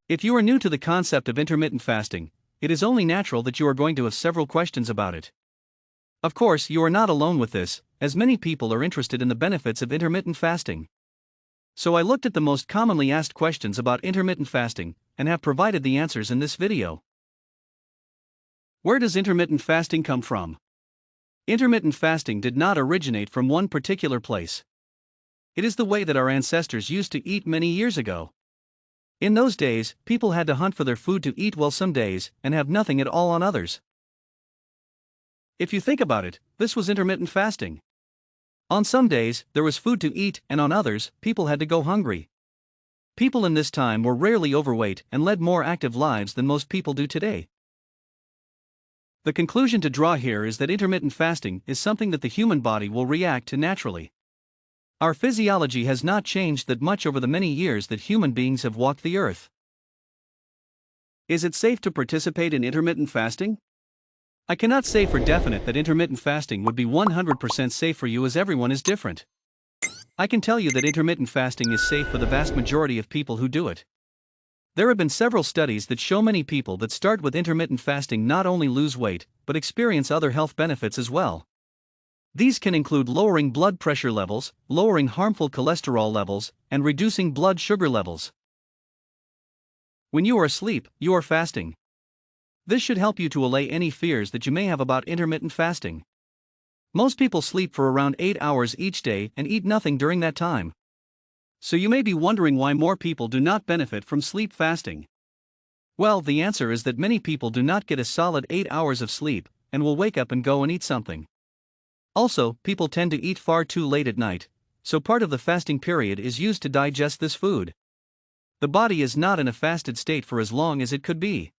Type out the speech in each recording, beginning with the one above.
If you are new to the concept of intermittent fasting, it is only natural that you are going to have several questions about it. Of course, you are not alone with this, as many people are interested in the benefits of intermittent fasting. So I looked at the most commonly asked questions about intermittent fasting and have provided the answers in this video. Where does intermittent fasting come from? Intermittent fasting did not originate from one particular place. It is the way that our ancestors used to eat many years ago. In those days, people had to hunt for their food to eat well some days and have nothing at all on others. If you think about it, this was intermittent fasting. On some days, there was food to eat, and on others, people had to go hungry. People in this time were rarely overweight and led more active lives than most people do today. The conclusion to draw here is that intermittent fasting is something that the human body will react to naturally. Our physiology has not changed that much over the many years that human beings have walked the earth. Is it safe to participate in intermittent fasting? I cannot say for definite that intermittent fasting would be 100% safe for you, as everyone is different. I can tell you that intermittent fasting is safe for the vast majority of people who do it. There have been several studies that show many people that start with intermittent fasting not only lose weight, but experience other health benefits as well. These can include lowering blood pressure levels, lowering harmful cholesterol levels, and reducing blood sugar levels. When you are asleep, you are fasting. This should help you to allay any fears that you may have about intermittent fasting. Most people sleep for around 8 hours each day and eat nothing during that time. So you may be wondering why more people do not benefit from sleep fasting. Well, the answer is that many people do not get a solid 8 hours of sleep and will wake up and go and eat something. Also, people tend to eat far too late at night, so part of the fasting period is used to digest this food. The body is not in a fasted state for as long as it could be.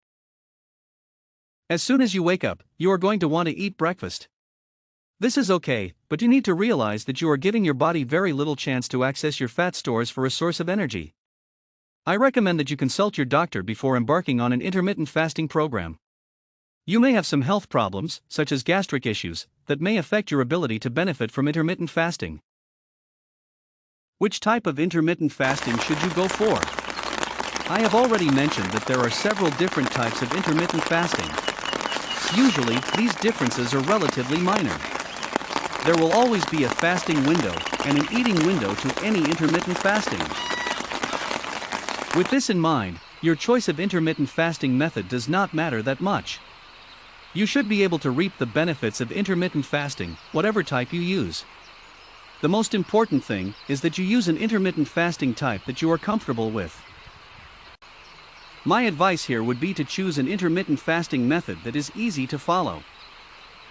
As soon as you wake up, you are going to want to eat breakfast. This is okay, but you need to realize that you are giving your body very little chance to access your fat stores for a source of energy. I recommend that you consult your doctor before embarking on an intermittent fasting program. You may have some health problems, such as gastric issues, that may affect your ability to benefit from intermittent fasting. Which type of intermittent fasting should you go for? I have already mentioned that there are several different types of intermittent fasting. Usually, these differences are relatively minor. There will always be a fasting window and an eating window to any intermittent fasting. With this in mind, your choice of intermittent fasting method does not matter that much. You should be able to reap the benefits of intermittent fasting, whatever type you use. The most important thing is that you use an intermittent fasting type that you are comfortable with. My advice here would be to choose an intermittent fasting method that is easy to follow.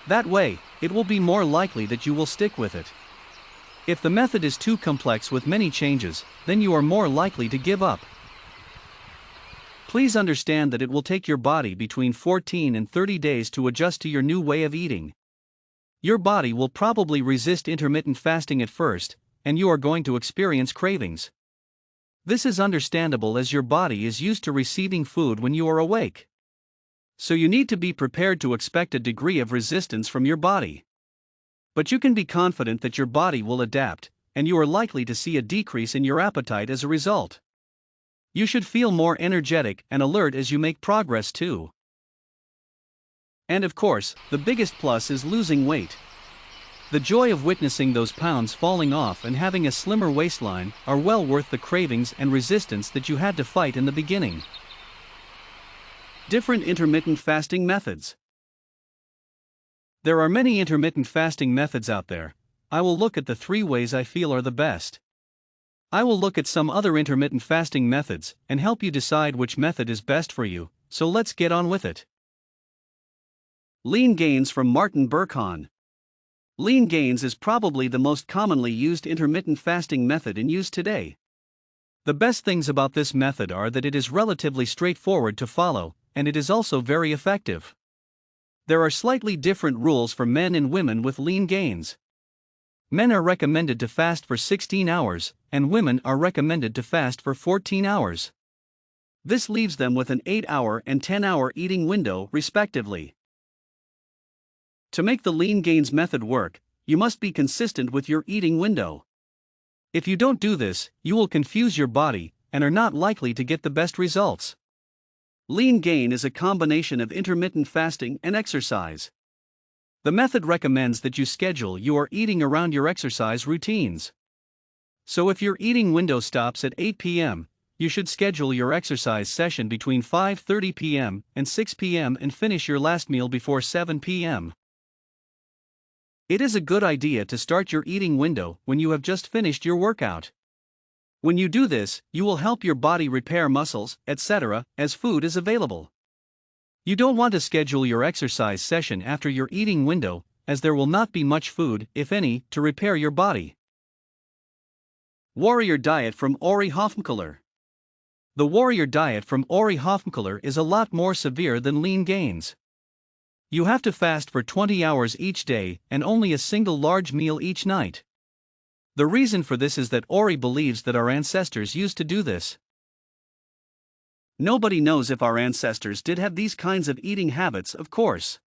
That way, it will be more likely that you will stick with it. If the method is too complex with many changes, then you are more likely to give up. Please understand that it will take your body between 14 and 30 days to adjust to your new way of eating. Your body will probably resist intermittent fasting at first, and you are going to experience cravings. This is understandable as your body is used to receiving food when you are awake. So you need to be prepared to expect a degree of resistance from your body. But you can be confident that your body will adapt, and you are likely to see a decrease in your appetite as a result. You should feel more energetic and alert as you make progress too. And of course, the biggest plus is losing weight. The joy of witnessing those pounds falling off and having a slimmer waistline are well worth the cravings and resistance that you had to fight in the beginning. Different intermittent fasting methods. There are many intermittent fasting methods out there. I will look at the 3 ways I feel are the best. I will look at some other intermittent fasting methods and help you decide which method is best for you, so let's get on with it. Lean gains from Martin Berkhan. Lean gains is probably the most commonly used intermittent fasting method in use today. The best things about this method are that it is relatively straightforward to follow, and it is also very effective. There are slightly different rules for men and women with lean gains. Men are recommended to fast for 16 hours, and women are recommended to fast for 14 hours. This leaves them with an 8-hour and 10-hour eating window, respectively. To make the lean gains method work, you must be consistent with your eating window. If you don't do this, you will confuse your body and are not likely to get the best results. Lean gain is a combination of intermittent fasting and exercise. The method recommends that you schedule your eating around your exercise routines. So if your eating window stops at 8 p.m., you should schedule your exercise session between 5:30 p.m. and 6 p.m. and finish your last meal before 7 p.m. It is a good idea to start your eating window when you have just finished your workout. When you do this, you will help your body repair muscles, etc., as food is available. You don't want to schedule your exercise session after your eating window, as there will not be much food, if any, to repair your body. Warrior Diet from Ori Hofmekeler. The Warrior Diet from Ori Hofmekeler is a lot more severe than lean gains. You have to fast for 20 hours each day and only a single large meal each night. The reason for this is that Ori believes that our ancestors used to do this. Nobody knows if our ancestors did have these kinds of eating habits, of course.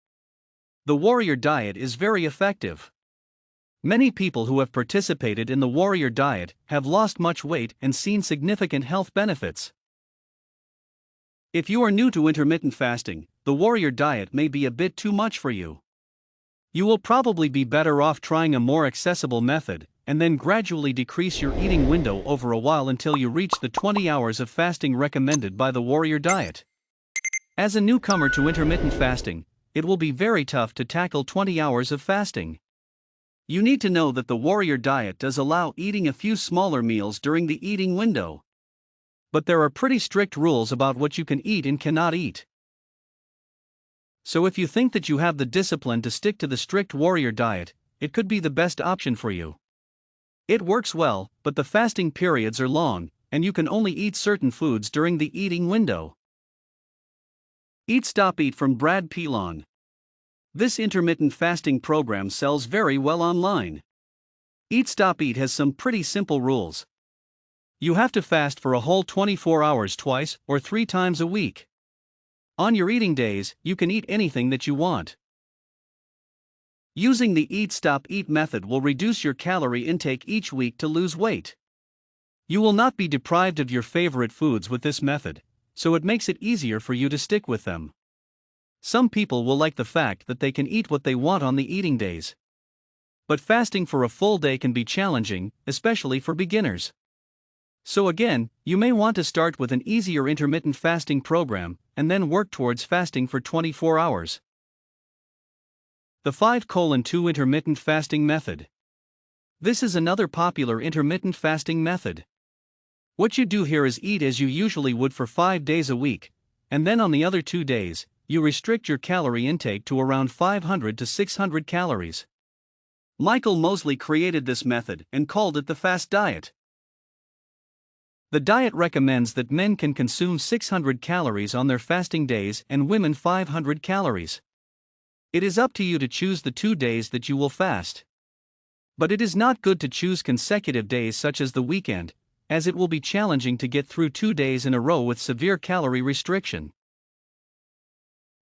The Warrior Diet is very effective. Many people who have participated in the Warrior Diet have lost much weight and seen significant health benefits. If you are new to intermittent fasting, the Warrior Diet may be a bit too much for you. You will probably be better off trying a more accessible method, and then gradually decrease your eating window over a while until you reach the 20 hours of fasting recommended by the Warrior Diet. As a newcomer to intermittent fasting, it will be very tough to tackle 20 hours of fasting. You need to know that the Warrior Diet does allow eating a few smaller meals during the eating window. But there are pretty strict rules about what you can eat and cannot eat. So if you think that you have the discipline to stick to the strict Warrior Diet, it could be the best option for you. It works well, but the fasting periods are long, and you can only eat certain foods during the eating window. Eat Stop Eat from Brad Pilon. This intermittent fasting program sells very well online. Eat Stop Eat has some pretty simple rules. You have to fast for a whole 24 hours twice or 3 times a week. On your eating days, you can eat anything that you want. Using the Eat Stop Eat method will reduce your calorie intake each week to lose weight. You will not be deprived of your favorite foods with this method, so it makes it easier for you to stick with them. Some people will like the fact that they can eat what they want on the eating days. But fasting for a full day can be challenging, especially for beginners. So again, you may want to start with an easier intermittent fasting program, and then work towards fasting for 24 hours. The 5:2 Intermittent Fasting Method. This is another popular intermittent fasting method. What you do here is eat as you usually would for 5 days a week, and then on the other 2 days, you restrict your calorie intake to around 500 to 600 calories. Michael Mosley created this method and called it the fast diet. The diet recommends that men can consume 600 calories on their fasting days and women 500 calories. It is up to you to choose the 2 days that you will fast. But it is not good to choose consecutive days such as the weekend, as it will be challenging to get through 2 days in a row with severe calorie restriction.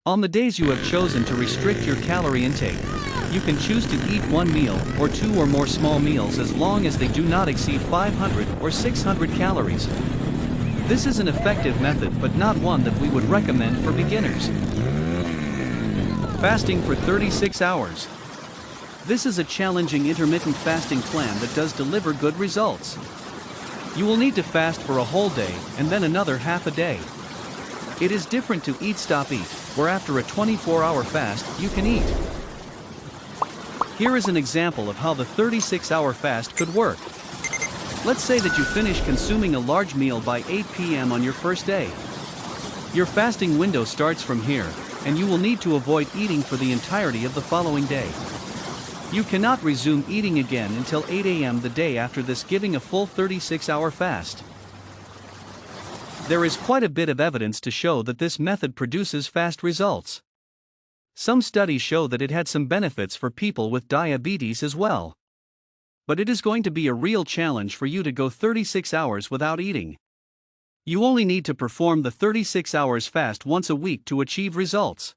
On the days you have chosen to restrict your calorie intake, you can choose to eat 1 meal or 2 or more small meals as long as they do not exceed 500 or 600 calories. This is an effective method but not one that we would recommend for beginners. Fasting for 36 hours. This is a challenging intermittent fasting plan that does deliver good results. You will need to fast for a whole day and then another half a day. It is different to Eat Stop Eat, where after a 24-hour fast, you can eat. Here is an example of how the 36-hour fast could work. Let's say that you finish consuming a large meal by 8 p.m. on your first day. Your fasting window starts from here, and you will need to avoid eating for the entirety of the following day. You cannot resume eating again until 8 a.m. the day after this, giving a full 36-hour fast. There is quite a bit of evidence to show that this method produces fast results. Some studies show that it had some benefits for people with diabetes as well. But it is going to be a real challenge for you to go 36 hours without eating. You only need to perform the 36 hours fast once a week to achieve results.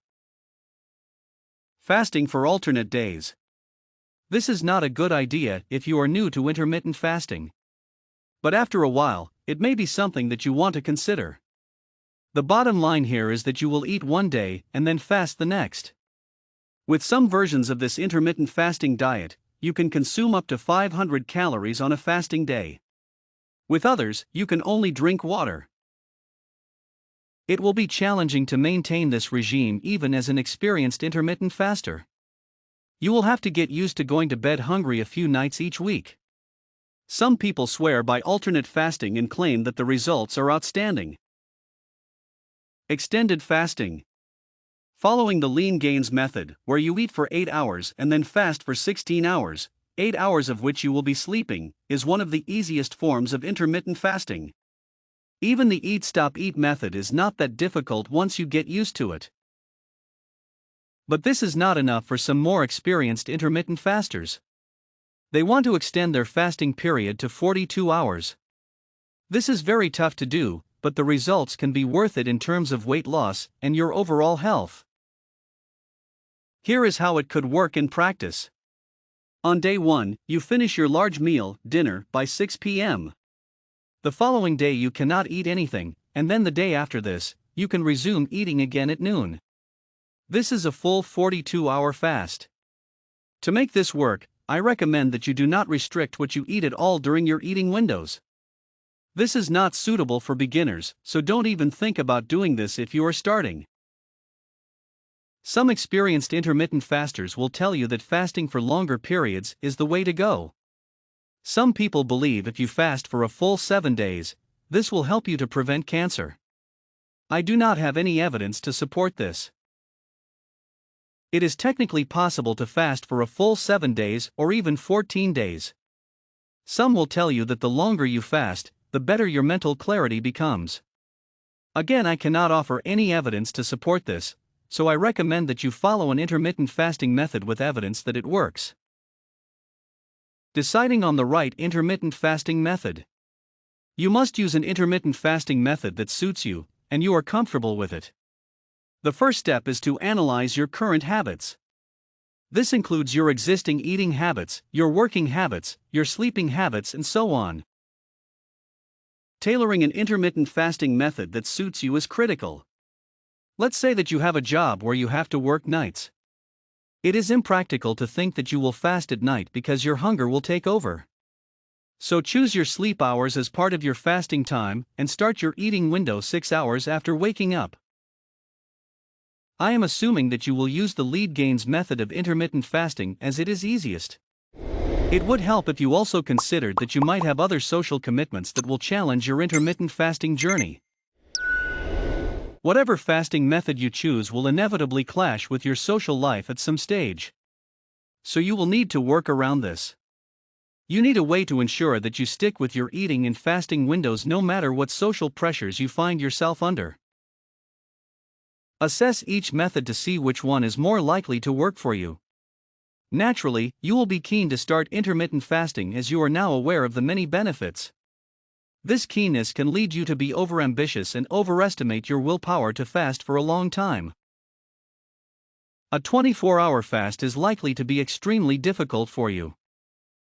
Fasting for alternate days. This is not a good idea if you are new to intermittent fasting. But after a while, it may be something that you want to consider. The bottom line here is that you will eat one day and then fast the next. With some versions of this intermittent fasting diet, you can consume up to 500 calories on a fasting day. With others, you can only drink water. It will be challenging to maintain this regime even as an experienced intermittent faster. You will have to get used to going to bed hungry a few nights each week. Some people swear by alternate fasting and claim that the results are outstanding. Extended fasting. Following the lean gains method, where you eat for 8 hours and then fast for 16 hours, 8 hours of which you will be sleeping, is one of the easiest forms of intermittent fasting. Even the eat-stop-eat method is not that difficult once you get used to it. But this is not enough for some more experienced intermittent fasters. They want to extend their fasting period to 42 hours. This is very tough to do, but the results can be worth it in terms of weight loss and your overall health. Here is how it could work in practice. On day 1, you finish your large meal, dinner, by 6 p.m. The following day you cannot eat anything, and then the day after this, you can resume eating again at noon. This is a full 42-hour fast. To make this work, I recommend that you do not restrict what you eat at all during your eating windows. This is not suitable for beginners, so don't even think about doing this if you are starting. Some experienced intermittent fasters will tell you that fasting for longer periods is the way to go. Some people believe if you fast for a full 7 days, this will help you to prevent cancer. I do not have any evidence to support this. It is technically possible to fast for a full 7 days or even 14 days. Some will tell you that the longer you fast, the better your mental clarity becomes. Again, I cannot offer any evidence to support this, so I recommend that you follow an intermittent fasting method with evidence that it works. Deciding on the right intermittent fasting method. You must use an intermittent fasting method that suits you, and you are comfortable with it. The first step is to analyze your current habits. This includes your existing eating habits, your working habits, your sleeping habits, and so on. Tailoring an intermittent fasting method that suits you is critical. Let's say that you have a job where you have to work nights. It is impractical to think that you will fast at night because your hunger will take over. So choose your sleep hours as part of your fasting time and start your eating window 6 hours after waking up. I am assuming that you will use the lead gains method of intermittent fasting as it is easiest. It would help if you also considered that you might have other social commitments that will challenge your intermittent fasting journey. Whatever fasting method you choose will inevitably clash with your social life at some stage. So you will need to work around this. You need a way to ensure that you stick with your eating and fasting windows no matter what social pressures you find yourself under. Assess each method to see which one is more likely to work for you. Naturally, you will be keen to start intermittent fasting as you are now aware of the many benefits. This keenness can lead you to be overambitious and overestimate your willpower to fast for a long time. A 24-hour fast is likely to be extremely difficult for you.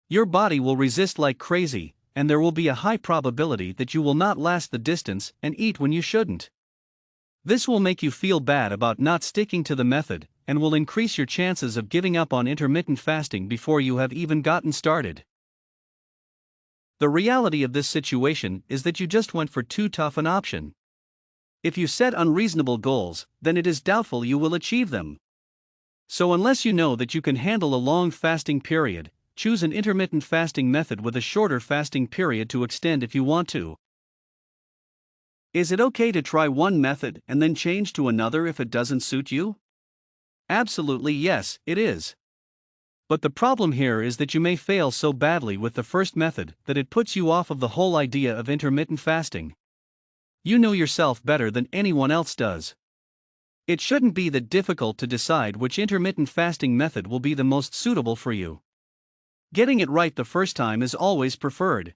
Your body will resist like crazy, and there will be a high probability that you will not last the distance and eat when you shouldn't. This will make you feel bad about not sticking to the method, and will increase your chances of giving up on intermittent fasting before you have even gotten started. The reality of this situation is that you just went for too tough an option. If you set unreasonable goals, then it is doubtful you will achieve them. So unless you know that you can handle a long fasting period, choose an intermittent fasting method with a shorter fasting period to extend if you want to. Is it okay to try one method and then change to another if it doesn't suit you? Absolutely yes, it is. But the problem here is that you may fail so badly with the first method that it puts you off of the whole idea of intermittent fasting. You know yourself better than anyone else does. It shouldn't be that difficult to decide which intermittent fasting method will be the most suitable for you. Getting it right the first time is always preferred.